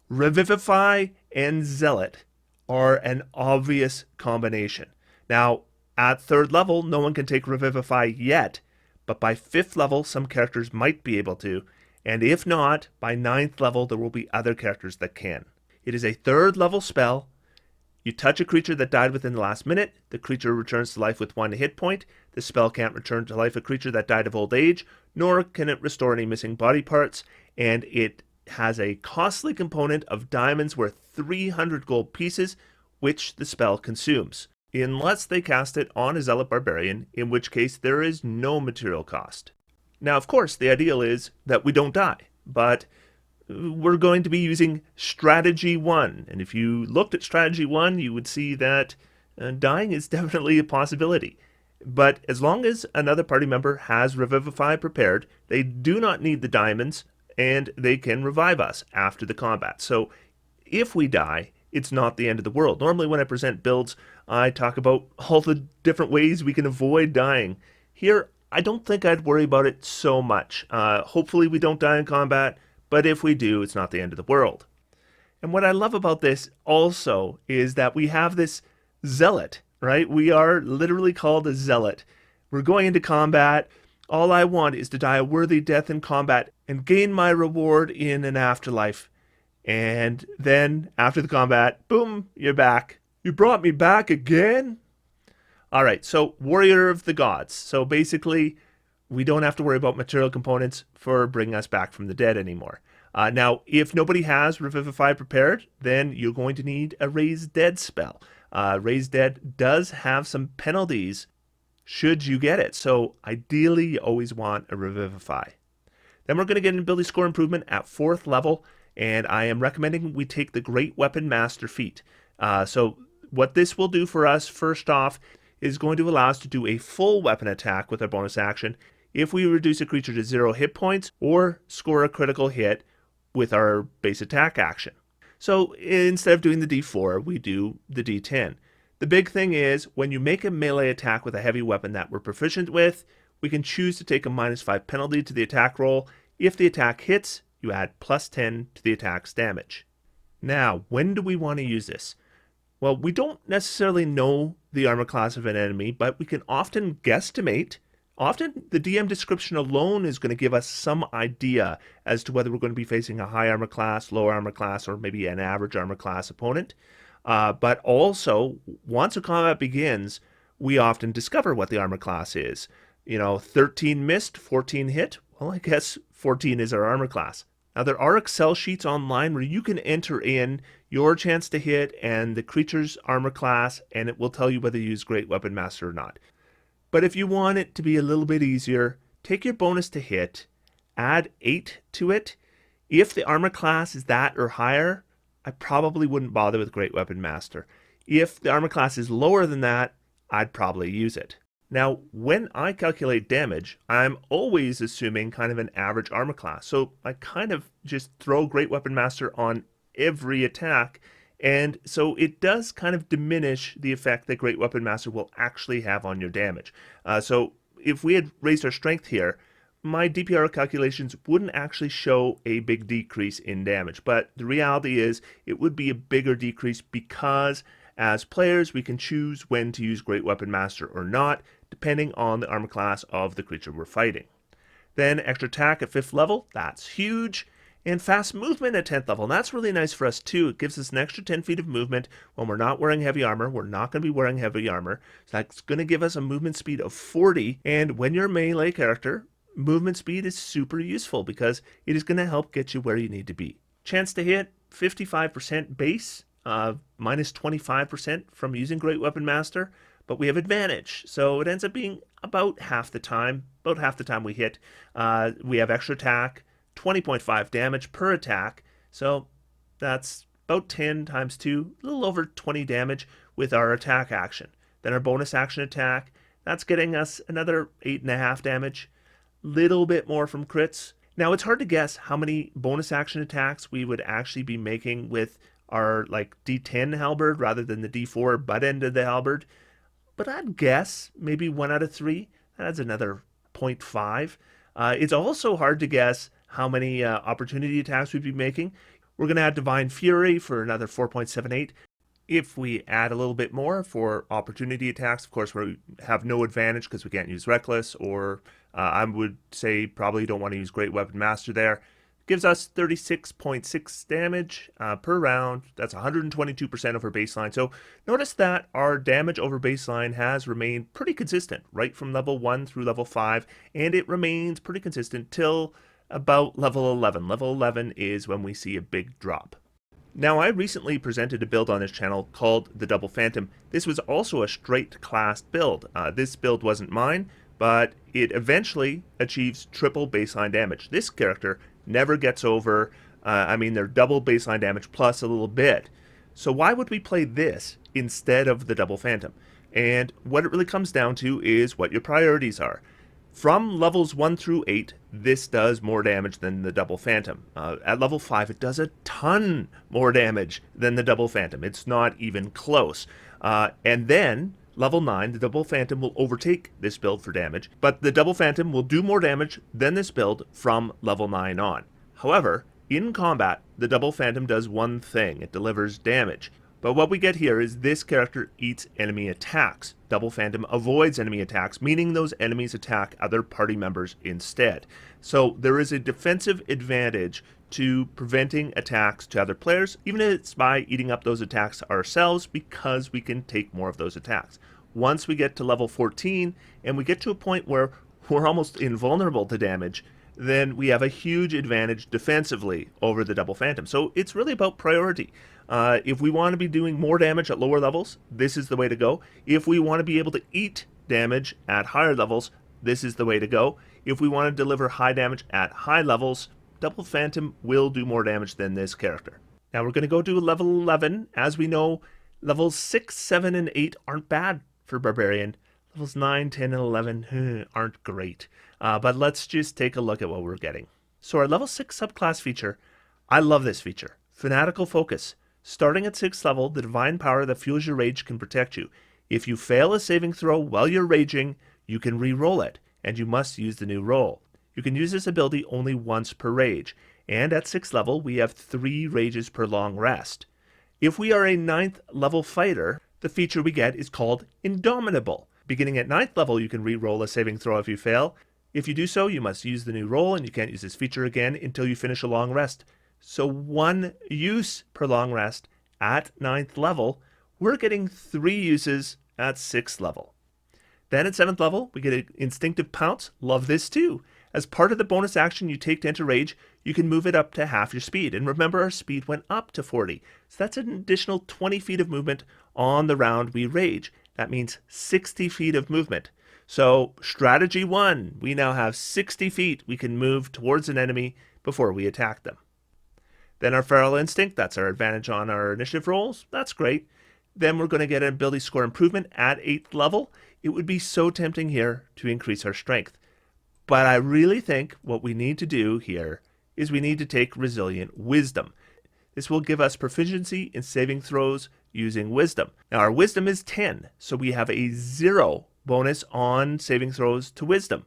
Revivify and Zealot are an obvious combination. Now, at 3rd level, no one can take Revivify yet, but by 5th level, some characters might be able to, and if not, by 9th level, there will be other characters that can. It is a 3rd level spell. You touch a creature that died within the last minute, the creature returns to life with 1 hit point. The spell can't return to life a creature that died of old age, nor can it restore any missing body parts, and it has a costly component of diamonds worth 300 gold pieces, which the spell consumes, unless they cast it on a Zealot Barbarian, in which case there is no material cost. Now, of course, the ideal is that we don't die, but we're going to be using Strategy 1. And if you looked at Strategy 1, you would see that dying is definitely a possibility. But as long as another party member has Revivify prepared, they do not need the diamonds, and they can revive us after the combat. So if we die, it's not the end of the world. Normally, when I present builds, I talk about all the different ways we can avoid dying. Here, I don't think I'd worry about it so much. Hopefully, we don't die in combat, but if we do, it's not the end of the world. And what I love about this also is that we have this zealot, right? We are literally called a zealot. We're going into combat. All I want is to die a worthy death in combat and gain my reward in an afterlife. And then after the combat, boom, you're back. You brought me back again? All right, so Warrior of the Gods. So basically, we don't have to worry about material components for bringing us back from the dead anymore. Now, if nobody has Revivify prepared, then you're going to need a Raise Dead spell. Raise Dead does have some penalties should you get it, so ideally you always want a Revivify. Then we're going to get an ability score improvement at 4th level, and I am recommending we take the Great Weapon Master feat. So what this will do for us, first off, is going to allow us to do a full weapon attack with our bonus action if we reduce a creature to 0 hit points or score a critical hit with our base attack action. So instead of doing the D4, we do the D10. The big thing is when you make a melee attack with a heavy weapon that we're proficient with, we can choose to take a -5 penalty to the attack roll. If the attack hits, you add +10 to the attack's damage. Now, when do we want to use this? Well, we don't necessarily know the armor class of an enemy, but we can often guesstimate. Often, the DM description alone is going to give us some idea as to whether we're going to be facing a high armor class, low armor class, or maybe an average armor class opponent. But also, once a combat begins, we often discover what the armor class is. 13 missed, 14 hit. Well, I guess 14 is our armor class. Now, there are Excel sheets online where you can enter in your chance to hit and the creature's armor class, and it will tell you whether you use Great Weapon Master or not. But if you want it to be a little bit easier, take your bonus to hit, add 8 to it. If the armor class is that or higher, I probably wouldn't bother with Great Weapon Master. If the armor class is lower than that, I'd probably use it. Now, when I calculate damage, I'm always assuming kind of an average armor class. So I kind of just throw Great Weapon Master on every attack, and so it does kind of diminish the effect that Great Weapon Master will actually have on your damage. So if we had raised our strength here, my DPR calculations wouldn't actually show a big decrease in damage. But the reality is it would be a bigger decrease because as players we can choose when to use Great Weapon Master or not, depending on the armor class of the creature we're fighting. Then extra attack at 5th level, that's huge. And fast movement at 10th level, and that's really nice for us too. It gives us an extra 10 feet of movement when we're not wearing heavy armor. We're not going to be wearing heavy armor. So that's going to give us a movement speed of 40. And when you're a melee character, movement speed is super useful because it is going to help get you where you need to be. Chance to hit, 55% base, minus 25% from using Great Weapon Master. But we have advantage, so it ends up being about half the time we hit. We have extra attack, 20.5 damage per attack, so that's about 10 times 2, a little over 20 damage with our attack action. Then our bonus action attack, that's getting us another 8.5 damage, little bit more from crits. Now it's hard to guess how many bonus action attacks we would actually be making with our D10 halberd rather than the D4 butt end of the halberd, but I'd guess maybe 1 out of 3. That's another 0.5. It's also hard to guess how many opportunity attacks we'd be making. We're going to add Divine Fury for another 4.78. If we add a little bit more for opportunity attacks, of course, we have no advantage because we can't use Reckless, or I would say probably don't want to use Great Weapon Master there. Gives us 36.6 damage per round. That's 122% over baseline. So notice that our damage over baseline has remained pretty consistent right from level 1 through level 5, and it remains pretty consistent till about level 11. Level 11 is when we see a big drop. Now, I recently presented a build on this channel called the Double Phantom. This was also a straight class build. This build wasn't mine, but it eventually achieves triple baseline damage. This character never gets over, they're double baseline damage plus a little bit. So why would we play this instead of the Double Phantom? And what it really comes down to is what your priorities are. From levels 1 through 8, this does more damage than the Double Phantom. At level 5, it does a ton more damage than the Double Phantom. It's not even close. And then, level 9, the Double Phantom will overtake this build for damage, but the Double Phantom will do more damage than this build from level 9 on. However, in combat, the Double Phantom does one thing. It delivers damage. But what we get here is this character eats enemy attacks. Double Phantom avoids enemy attacks, meaning those enemies attack other party members instead. So there is a defensive advantage to preventing attacks to other players, even if it's by eating up those attacks ourselves, because we can take more of those attacks. Once we get to level 14 and we get to a point where we're almost invulnerable to damage, then we have a huge advantage defensively over the Double Phantom. So it's really about priority. If we want to be doing more damage at lower levels, this is the way to go. If we want to be able to eat damage at higher levels, this is the way to go. If we want to deliver high damage at high levels, Double Phantom will do more damage than this character. Now we're going to go to level 11. As we know, levels 6, 7, and 8 aren't bad for Barbarian. Levels 9, 10, and 11 aren't great. But let's just take a look at what we're getting. So our level 6 subclass feature, I love this feature. Fanatical Focus. Starting at 6th level, the divine power that fuels your rage can protect you. If you fail a saving throw while you're raging, you can re-roll it, and you must use the new roll. You can use this ability only once per rage, and at 6th level, we have 3 rages per long rest. If we are a 9th level fighter, the feature we get is called Indomitable. Beginning at 9th level, you can re-roll a saving throw if you fail. If you do so, you must use the new roll, and you can't use this feature again until you finish a long rest. So 1 use per long rest at 9th level. We're getting 3 uses at 6th level. Then at 7th level, we get an Instinctive Pounce. Love this too. As part of the bonus action you take to enter rage, you can move it up to half your speed. And remember, our speed went up to 40. So that's an additional 20 feet of movement on the round we rage. That means 60 feet of movement. So strategy 1, we now have 60 feet we can move towards an enemy before we attack them. Then our Feral Instinct, that's our advantage on our initiative rolls. That's great. Then we're going to get an ability score improvement at 8th level. It would be so tempting here to increase our strength. But I really think what we need to do here is we need to take Resilient Wisdom. This will give us proficiency in saving throws using Wisdom. Now our Wisdom is 10, so we have a 0 bonus on saving throws to Wisdom.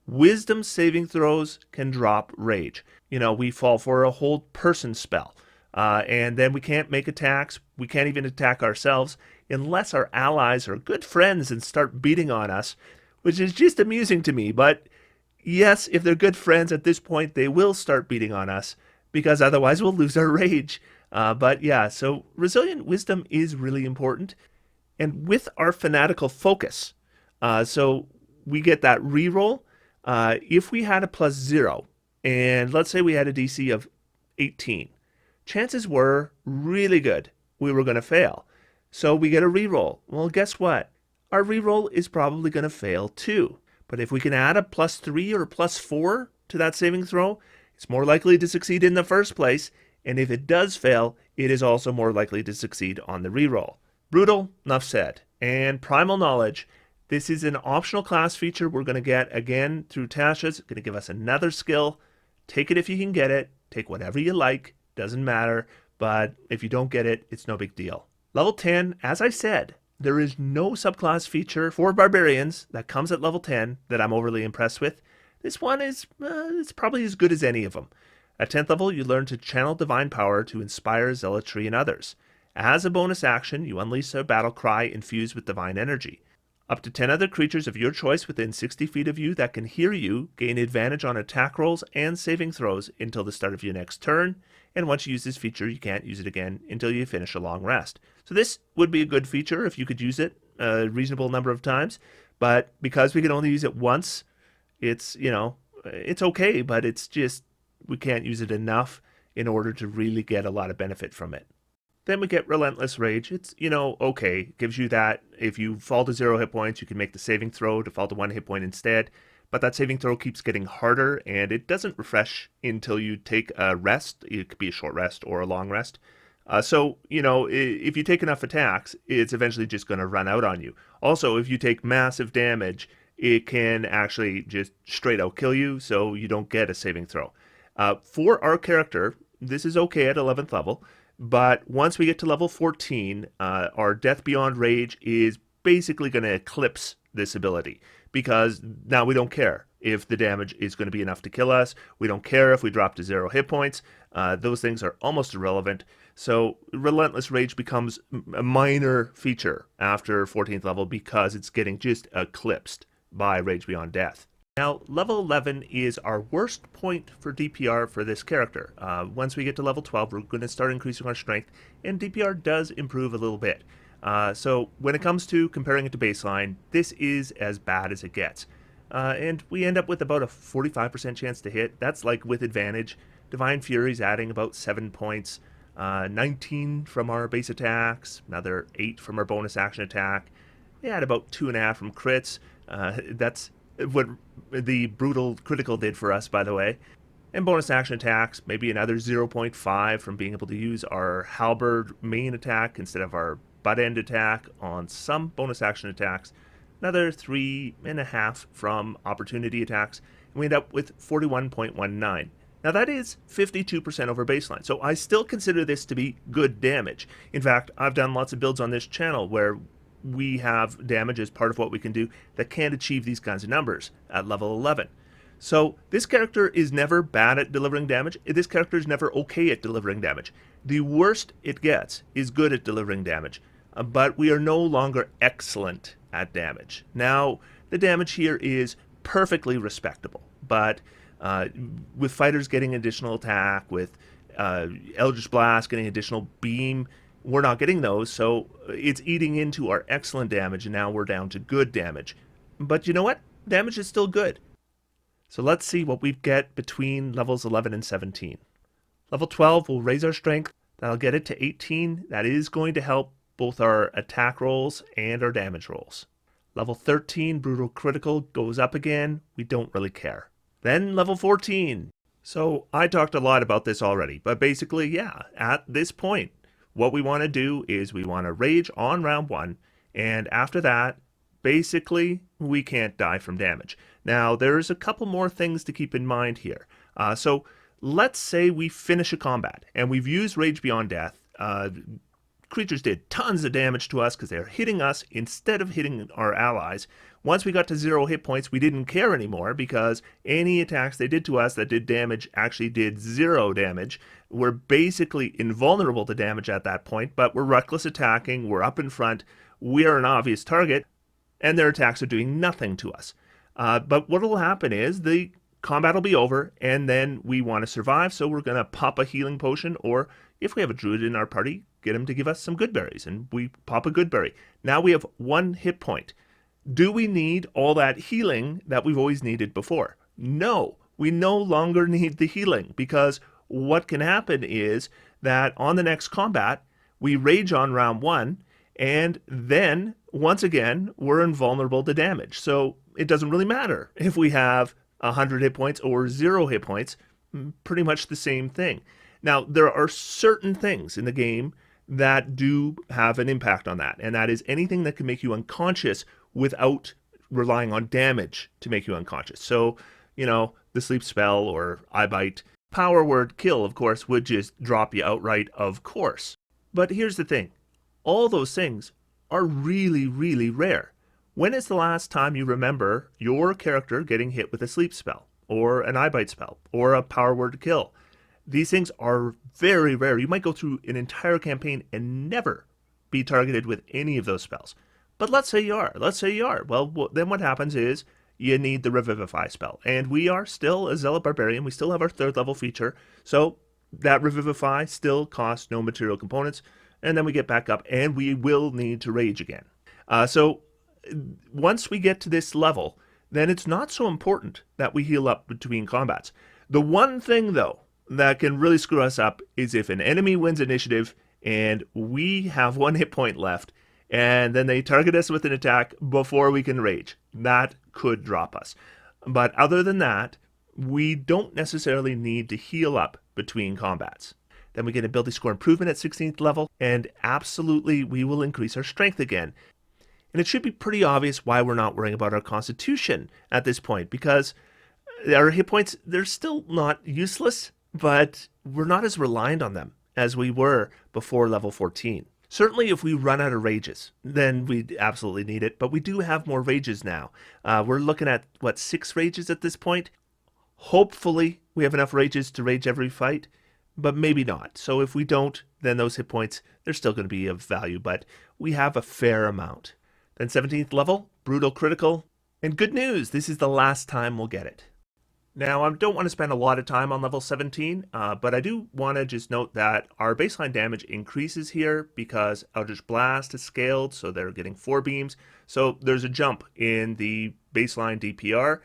Wisdom saving throws can drop rage. We fall for a hold person spell. And then we can't make attacks. We can't even attack ourselves unless our allies are good friends and start beating on us, which is just amusing to me. But yes, if they're good friends at this point, they will start beating on us because otherwise we'll lose our rage. But yeah, so Resilient Wisdom is really important. And with our Fanatical Focus, so we get that reroll. If we had a +0, and let's say we had a DC of 18, chances were really good we were going to fail. So we get a reroll. Well, guess what? Our reroll is probably going to fail too. But if we can add a +3 or a +4 to that saving throw, it's more likely to succeed in the first place. And if it does fail, it is also more likely to succeed on the reroll. Brutal, enough said. And Primal Knowledge. This is an optional class feature we're going to get again through Tasha's. It's going to give us another skill. Take it if you can get it. Take whatever you like. Doesn't matter. But if you don't get it, it's no big deal. Level 10, as I said, there is no subclass feature for Barbarians that comes at level 10 that I'm overly impressed with. This one is it's probably as good as any of them. At 10th level, you learn to channel divine power to inspire zealotry in others. As a bonus action, you unleash a battle cry infused with divine energy. Up to 10 other creatures of your choice within 60 feet of you that can hear you gain advantage on attack rolls and saving throws until the start of your next turn. And once you use this feature, you can't use it again until you finish a long rest. So this would be a good feature if you could use it a reasonable number of times. But because we can only use it once, it's, it's okay, but it's just we can't use it enough in order to really get a lot of benefit from it. Then we get Relentless Rage. It's, okay. It gives you that. If you fall to 0 hit points, you can make the saving throw to fall to 1 hit point instead. But that saving throw keeps getting harder, and it doesn't refresh until you take a rest. It could be a short rest or a long rest. So, if you take enough attacks, it's eventually just going to run out on you. Also, if you take massive damage, it can actually just straight out kill you, so you don't get a saving throw. For our character, this is okay at 11th level, but once we get to level 14, our Death Beyond Rage is basically going to eclipse this ability because now we don't care if the damage is going to be enough to kill us. We don't care if we drop to 0 hit points. Those things are almost irrelevant. So Relentless Rage becomes a minor feature after 14th level because it's getting just eclipsed by Rage Beyond Death. Now, level 11 is our worst point for DPR for this character. Once we get to level 12, we're going to start increasing our strength, and DPR does improve a little bit. So when it comes to comparing it to baseline, this is as bad as it gets. And we end up with about a 45% chance to hit. That's like with advantage. Divine Fury's adding about 7 points. 19 from our base attacks, another 8 from our bonus action attack. We had about 2.5 from crits. That's what the brutal critical did for us, by the way. And bonus action attacks, maybe another 0.5 from being able to use our halberd main attack instead of our butt end attack on some bonus action attacks. Another 3.5 from opportunity attacks. And we end up with 41.19. Now that is 52% over baseline, so I still consider this to be good damage. In fact, I've done lots of builds on this channel where we have damage as part of what we can do that can't achieve these kinds of numbers at level 11. So this character is never bad at delivering damage. This character is never okay at delivering damage. The worst it gets is good at delivering damage, but we are no longer excellent at damage. Now, the damage here is perfectly respectable, but with fighters getting additional attack, with Eldritch Blast getting additional beam, we're not getting those, so it's eating into our excellent damage, and now we're down to good damage. But you know what? Damage is still good. So let's see what we get between levels 11 and 17. Level 12 will raise our strength. That'll get it to 18. That is going to help both our attack rolls and our damage rolls. Level 13, Brutal Critical, goes up again. We don't really care. Then level 14. So I talked a lot about this already, but basically, yeah, at this point, what we want to do is we want to rage on round 1, and after that, basically, we can't die from damage. Now, there's a couple more things to keep in mind here. So let's say we finish a combat, and we've used Rage Beyond Death. Creatures did tons of damage to us because they're hitting us instead of hitting our allies. Once we got to 0 hit points, we didn't care anymore because any attacks they did to us that did damage actually did 0 damage. We're basically invulnerable to damage at that point, but we're reckless attacking, we're up in front, we are an obvious target, and their attacks are doing nothing to us. But what will happen is the combat will be over, and then we want to survive, so we're going to pop a healing potion, or if we have a druid in our party, get him to give us some good berries, and we pop a good berry. Now we have 1 hit point. Do we need all that healing that we've always needed before? No, we no longer need the healing, because what can happen is that on the next combat, we rage on round 1, and then, once again, we're invulnerable to damage. So it doesn't really matter if we have 100 hit points or 0 hit points, pretty much the same thing. Now, there are certain things in the game that do have an impact on that, and that is anything that can make you unconscious without relying on damage to make you unconscious. So, the sleep spell or eye bite. Power word kill, of course, would just drop you outright, of course. But here's the thing. All those things are really, really rare. When is the last time you remember your character getting hit with a sleep spell, or an eye bite spell, or a power word kill? These things are very rare. You might go through an entire campaign and never be targeted with any of those spells. But let's say you are. Well, then what happens is you need the Revivify spell. And we are still a Zealot Barbarian. We still have our 3rd level feature. So that Revivify still costs no material components. And then we get back up and we will need to rage again. So once we get to this level, then it's not so important that we heal up between combats. The one thing, though, that can really screw us up is if an enemy wins initiative and we have 1 hit point left, and then they target us with an attack before we can rage. That could drop us. But other than that, we don't necessarily need to heal up between combats. Then we get ability score improvement at 16th level, and absolutely we will increase our strength again. And it should be pretty obvious why we're not worrying about our constitution at this point, because our hit points, they're still not useless, but we're not as reliant on them as we were before level 14. Certainly if we run out of rages, then we absolutely need it, but we do have more rages now. We're looking at, 6 rages at this point? Hopefully we have enough rages to rage every fight, but maybe not. So if we don't, then those hit points, they're still going to be of value, but we have a fair amount. Then 17th level, brutal critical, and good news, this is the last time we'll get it. Now, I don't want to spend a lot of time on level 17, but I do want to just note that our baseline damage increases here because Eldritch Blast is scaled, so they're getting 4 beams. So there's a jump in the baseline DPR.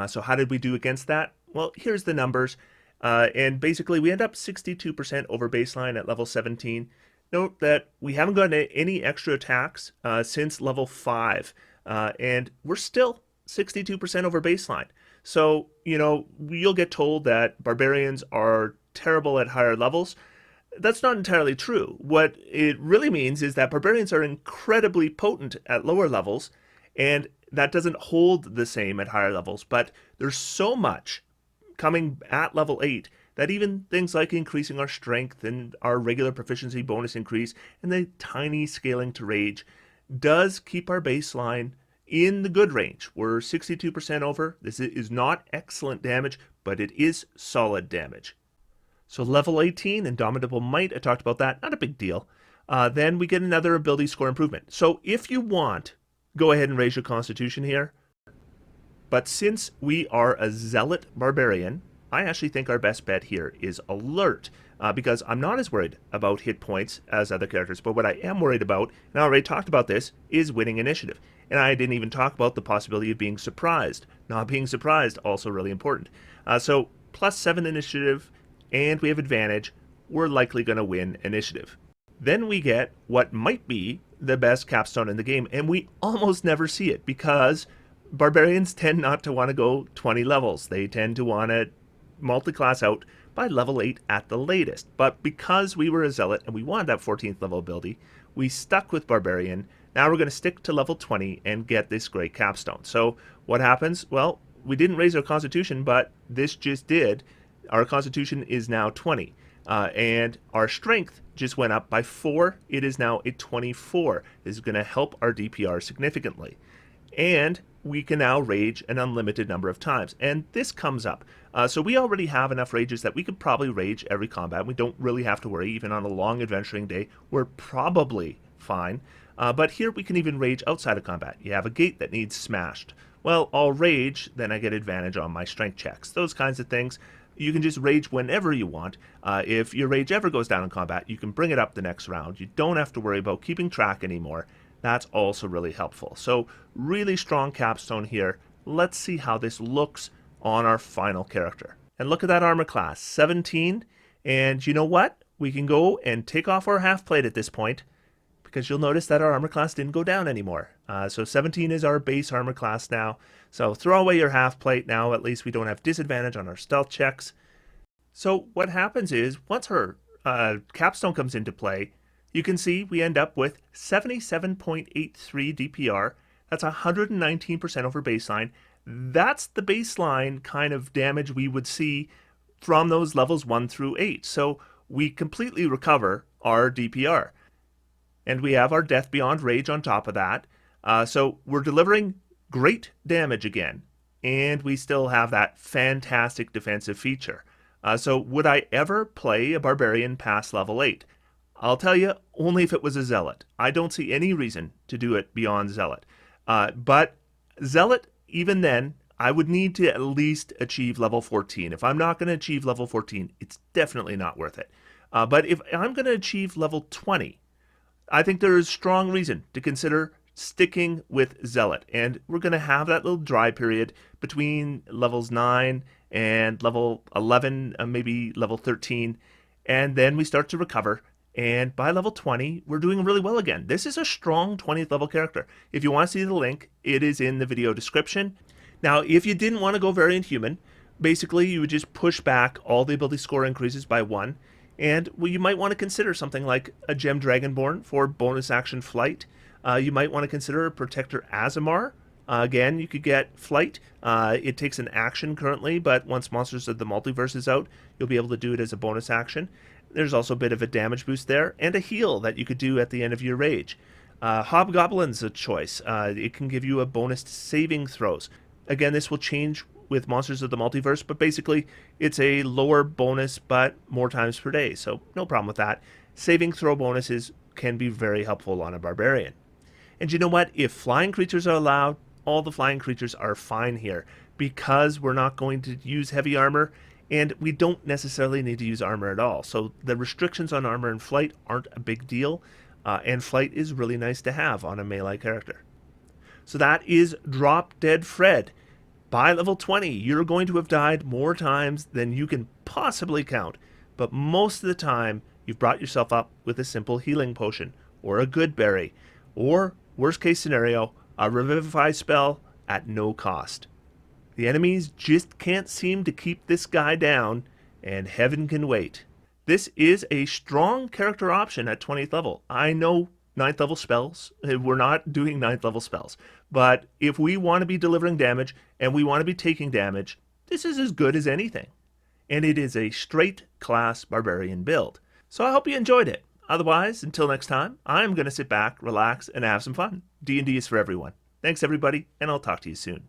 So how did we do against that? Well, here's the numbers. And basically, we end up 62% over baseline at level 17. Note that we haven't gotten any extra attacks since level 5, and we're still 62% over baseline. So, you'll get told that barbarians are terrible at higher levels. That's not entirely true. What it really means is that barbarians are incredibly potent at lower levels, and that doesn't hold the same at higher levels. But there's so much coming at level 8 that even things like increasing our strength and our regular proficiency bonus increase and the tiny scaling to rage does keep our baseline in the good range. We're 62% over. This is not excellent damage, but it is solid damage. So level 18, Indomitable Might, I talked about that, not a big deal. Then we get another ability score improvement. So if you want, go ahead and raise your constitution here. But since we are a Zealot Barbarian, I actually think our best bet here is Alert, because I'm not as worried about hit points as other characters, but what I am worried about, and I already talked about this, is winning initiative. And I didn't even talk about the possibility of being surprised. Not being surprised, also really important. So +7 initiative, and we have advantage, we're likely going to win initiative. Then we get what might be the best capstone in the game, and we almost never see it, because barbarians tend not to want to go 20 levels. They tend to want to multi-class out by level 8 at the latest. But because we were a Zealot and we wanted that 14th level ability, we stuck with Barbarian. Now we're going to stick to level 20 and get this great capstone. So what happens? Well, we didn't raise our constitution, but this just did. Our constitution is now 20. And our strength just went up by 4. It is now a 24. This is going to help our DPR significantly. And we can now rage an unlimited number of times. And this comes up. So we already have enough rages that we could probably rage every combat. We don't really have to worry. Even on a long adventuring day, we're probably fine. But here we can even rage outside of combat. You have a gate that needs smashed. Well, I'll rage, then I get advantage on my strength checks. Those kinds of things. You can just rage whenever you want. If your rage ever goes down in combat, you can bring it up the next round. You don't have to worry about keeping track anymore. That's also really helpful. So really strong capstone here. Let's see how this looks on our final character. And look at that armor class, 17. And you know what? We can go and take off our half plate at this point, because you'll notice that our armor class didn't go down anymore. So 17 is our base armor class now. So throw away your half plate now. At least we don't have disadvantage on our stealth checks. So what happens is, once our capstone comes into play, you can see we end up with 77.83 DPR. That's 119% over baseline. That's the baseline kind of damage we would see from those levels 1 through 8. So we completely recover our DPR. And we have our Death Beyond Rage on top of that. So we're delivering great damage again. And we still have that fantastic defensive feature. So would I ever play a Barbarian past level 8? I'll tell you, only if it was a Zealot. I don't see any reason to do it beyond Zealot. But Zealot, even then, I would need to at least achieve level 14. If I'm not going to achieve level 14, it's definitely not worth it. But if I'm going to achieve level 20, I think there is strong reason to consider sticking with Zealot. And we're going to have that little dry period between levels 9 and level 11, maybe level 13. And then we start to recover. And by level 20, we're doing really well again. This is a strong 20th level character. If you want to see the link, it is in the video description. Now, if you didn't want to go Variant Human, basically you would just push back all the ability score increases by 1. And well, you might want to consider something like a Gem Dragonborn for bonus action flight. You might want to consider a Protector Azamar. Again, you could get flight. It takes an action currently, but once Monsters of the Multiverse is out, you'll be able to do it as a bonus action. There's also a bit of a damage boost there, and a heal that you could do at the end of your rage. Hobgoblin's a choice. It can give you a bonus to saving throws. Again, this will change with Monsters of the Multiverse, but basically it's a lower bonus but more times per day, so no problem with that. Saving throw bonuses can be very helpful on a Barbarian. And you know what? If flying creatures are allowed, all the flying creatures are fine here because we're not going to use heavy armor and we don't necessarily need to use armor at all. So the restrictions on armor and flight aren't a big deal, and flight is really nice to have on a melee character. So that is Drop Dead Fred. By level 20, you're going to have died more times than you can possibly count, but most of the time you've brought yourself up with a simple healing potion, or a good berry, or, worst case scenario, a Revivify spell at no cost. The enemies just can't seem to keep this guy down, and heaven can wait. This is a strong character option at 20th level. I know 9th level spells, we're not doing 9th level spells, but if we want to be delivering damage and we want to be taking damage, this is as good as anything. And it is a straight class Barbarian build. So I hope you enjoyed it. Otherwise, until next time, I'm going to sit back, relax, and have some fun. D&D is for everyone. Thanks everybody, and I'll talk to you soon.